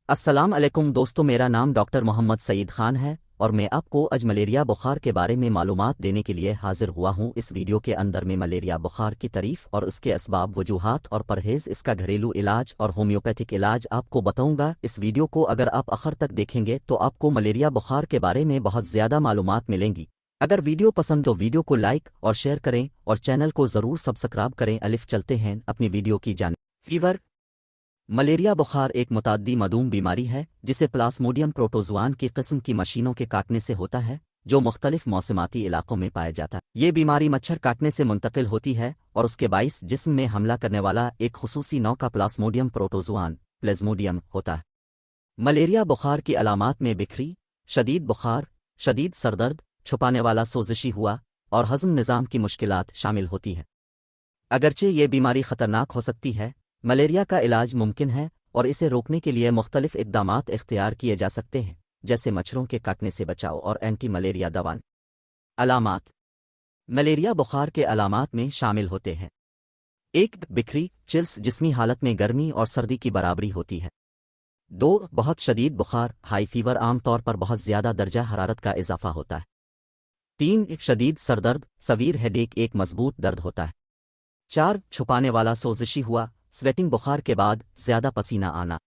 السلام علیکم دوستو، میرا نام ڈاکٹر محمد سعید خان ہے اور میں آپ کو آج ملیریا بخار کے بارے میں معلومات دینے کے لیے حاضر ہوا ہوں۔ اس ویڈیو کے اندر میں ملیریا بخار کی تعریف اور اس کے اسباب، وجوہات اور پرہیز، اس کا گھریلو علاج اور ہومیوپیتھک علاج آپ کو بتاؤں گا۔ اس ویڈیو کو اگر آپ آخر تک دیکھیں گے تو آپ کو ملیریا بخار کے بارے میں بہت زیادہ معلومات ملیں گی۔ اگر ویڈیو پسند تو ویڈیو کو لائک اور شیئر کریں اور چینل کو ضرور سبسکرائب کریں۔ الف چلتے ہیں اپنی ویڈیو کی جانب۔ فیور ملیریا بخار ایک متعدی معدوم بیماری ہے جسے پلاسموڈیم پروٹوزوان کی قسم کی مشینوں کے کاٹنے سے ہوتا ہے، جو مختلف موسمیاتی علاقوں میں پایا جاتا ہے۔ یہ بیماری مچھر کاٹنے سے منتقل ہوتی ہے اور اس کے باعث جسم میں حملہ کرنے والا ایک خصوصی نوع کا پلاسموڈیم پروٹوزوان پلازموڈیم ہوتا ہے۔ ملیریا بخار کی علامات میں بکھری، شدید بخار، شدید سردرد، چھپانے والا سوزشی ہوا اور ہضم نظام کی مشکلات شامل ہوتی ہیں۔ اگرچہ یہ بیماری خطرناک ہو سکتی ہے، ملیریا کا علاج ممکن ہے اور اسے روکنے کے لیے مختلف اقدامات اختیار کیے جا سکتے ہیں، جیسے مچھروں کے کاٹنے سے بچاؤ اور اینٹی ملیریا دوائیں۔ علامات ملیریا بخار کے علامات میں شامل ہوتے ہیں: 1 بکھری چلس، جسمی حالت میں گرمی اور سردی کی برابری ہوتی ہے۔ 2 بہت شدید بخار ہائی فیور، عام طور پر بہت زیادہ درجہ حرارت کا اضافہ ہوتا ہے۔ 3 شدید سردرد سویر ہیڈیک، ایک مضبوط درد ہوتا ہے۔ 4 چھپانے والا سوزشی ہوا سویٹنگ، بخار کے بعد زیادہ پسینہ آنا۔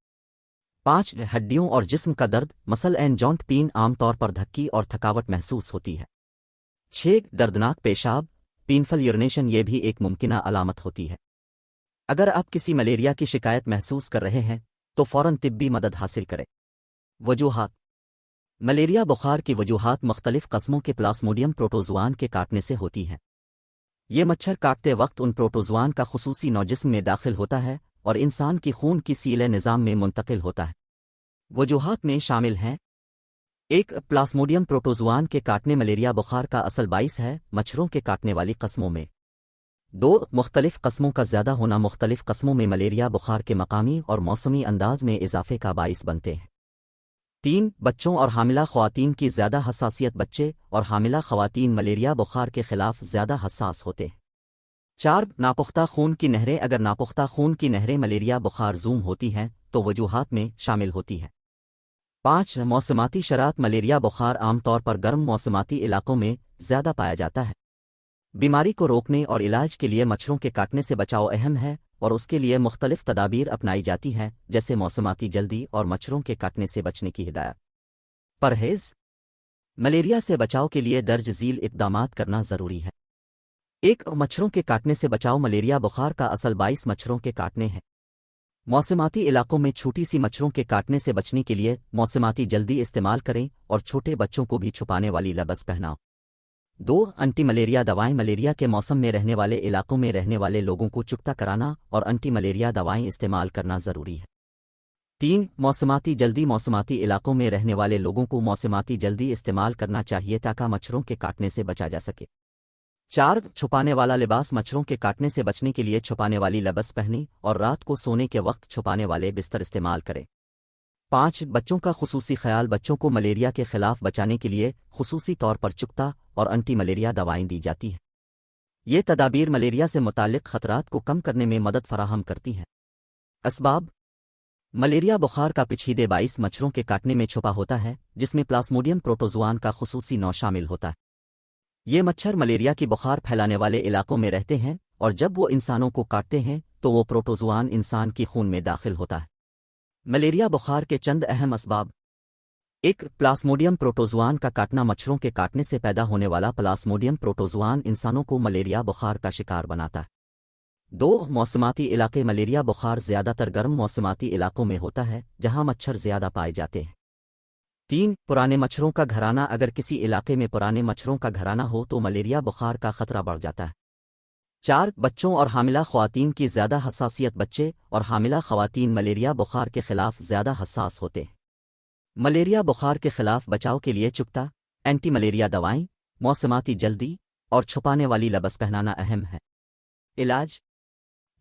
5 ہڈیوں اور جسم کا درد مسل اینڈ جوائنٹ پین، عام طور پر دھکی اور تھکاوٹ محسوس ہوتی ہے۔ 6 دردناک پیشاب پینفل یورینیشن، یہ بھی ایک ممکنہ علامت ہوتی ہے۔ اگر آپ کسی ملیریا کی شکایت محسوس کر رہے ہیں تو فوراً طبی مدد حاصل کریں۔ وجوہات ملیریا بخار کی وجوہات مختلف قسموں کے پلاسموڈیم پروٹوزوان کے کاٹنے سے ہوتی ہیں۔ یہ مچھر کاٹتے وقت ان پروٹوزوان کا خصوصی نوع جسم میں داخل ہوتا ہے اور انسان کی خون کی سیلے نظام میں منتقل ہوتا ہے۔ وجوہات میں شامل ہیں: 1 پلاسموڈیم پروٹوزوان کے کاٹنے ملیریا بخار کا اصل باعث ہے مچھروں کے کاٹنے والی قسموں میں۔ 2 مختلف قسموں کا زیادہ ہونا مختلف قسموں میں ملیریا بخار کے مقامی اور موسمی انداز میں اضافے کا باعث بنتے ہیں۔ 3 بچوں اور حاملہ خواتین کی زیادہ حساسیت، بچے اور حاملہ خواتین ملیریا بخار کے خلاف زیادہ حساس ہوتے ہیں۔ 4 ناپختہ خون کی نہریں، اگر ناپختہ خون کی نہریں ملیریا بخار زوم ہوتی ہیں تو وجوہات میں شامل ہوتی ہیں۔ 5 موسمیاتی شرائط، ملیریا بخار عام طور پر گرم موسمیاتی علاقوں میں زیادہ پایا جاتا ہے۔ بیماری کو روکنے اور علاج کے لیے مچھروں کے کاٹنے سے بچاؤ اہم ہے اور اس کے لیے مختلف تدابیر اپنائی جاتی ہیں، جیسے موسمیاتی جلدی اور مچھروں کے کاٹنے سے بچنے کی ہدایت۔ پرہیز ملیریا سے بچاؤ کے لیے درج ذیل اقدامات کرنا ضروری ہے۔ 1 مچھروں کے کاٹنے سے بچاؤ، ملیریا بخار کا اصل باعث مچھروں کے کاٹنے ہیں۔ موسمیاتی علاقوں میں چھوٹی سی مچھروں کے کاٹنے سے بچنے کے لیے موسمیاتی جلدی استعمال کریں اور چھوٹے بچوں کو بھی چھپانے والی لباس پہناؤ۔ 2 اینٹی ملیریا دوائیں، ملیریا کے موسم میں رہنے والے علاقوں میں رہنے والے لوگوں کو چکتا کرانا اور اینٹی ملیریا دوائیں استعمال کرنا ضروری ہے۔ 3 موسمیاتی جلدی، موسمیاتی علاقوں میں رہنے والے لوگوں کو موسمیاتی جلدی استعمال کرنا چاہیے تاکہ مچھروں کے کاٹنے سے بچا جا سکے۔ 4 چھپانے والا لباس، مچھروں کے کاٹنے سے بچنے کے لیے چھپانے والی لباس پہنیں اور رات کو سونے کے وقت چھپانے والے بستر استعمال کریں۔ 5 بچوں کا خصوصی خیال، بچوں کو ملیریا کے خلاف بچانے کے لیے خصوصی طور پر چکتا اور اینٹی ملیریا دوائیں دی جاتی ہیں۔ یہ تدابیر ملیریا سے متعلق خطرات کو کم کرنے میں مدد فراہم کرتی ہیں۔ اسباب ملیریا بخار کا پیچیدہ باعث مچھروں کے کاٹنے میں چھپا ہوتا ہے، جس میں پلاسموڈیم پروٹوزوان کا خصوصی نوع شامل ہوتا ہے۔ یہ مچھر ملیریا کی بخار پھیلانے والے علاقوں میں رہتے ہیں اور جب وہ انسانوں کو کاٹتے ہیں تو وہ پروٹوزوان انسان کی خون میں داخل ہوتا ہے۔ ملیریا بخار کے چند اہم اسباب: 1 پلاسموڈیم پروٹوزوان کا کاٹنا، مچھروں کے کاٹنے سے پیدا ہونے والا پلاسموڈیم پروٹوزوان انسانوں کو ملیریا بخار کا شکار بناتا ہے۔ 2 موسمیاتی علاقے، ملیریا بخار زیادہ تر گرم موسمیاتی علاقوں میں ہوتا ہے جہاں مچھر زیادہ پائے جاتے ہیں۔ 3 پرانے مچھروں کا گھرانہ، اگر کسی علاقے میں پرانے مچھروں کا گھرانہ ہو تو ملیریا بخار کا خطرہ بڑھ جاتا ہے۔ 4 بچوں اور حاملہ خواتین کی زیادہ حساسیت، بچے اور حاملہ خواتین ملیریا بخار کے خلاف زیادہ حساس ہوتے ہیں۔ ملیریا بخار کے خلاف بچاؤ کے لیے چکتا، اینٹی ملیریا دوائیں، موسمیاتی جلدی اور چھپانے والی لباس پہنانا اہم ہے۔ علاج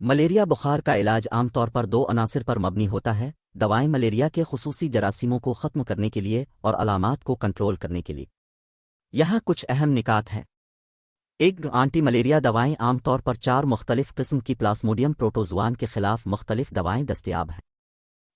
ملیریا بخار کا علاج عام طور پر 2 عناصر پر مبنی ہوتا ہے: دوائیں ملیریا کے خصوصی جراثیموں کو ختم کرنے کے لیے اور علامات کو کنٹرول کرنے کے لیے۔ یہاں کچھ اہم نکات ہیں۔ 1 اینٹی ملیریا دوائیں، عام طور پر 4 مختلف قسم کی پلاسموڈیم پروٹوزوان کے خلاف مختلف دوائیں دستیاب ہیں۔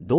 2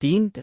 3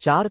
4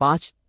5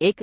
1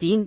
3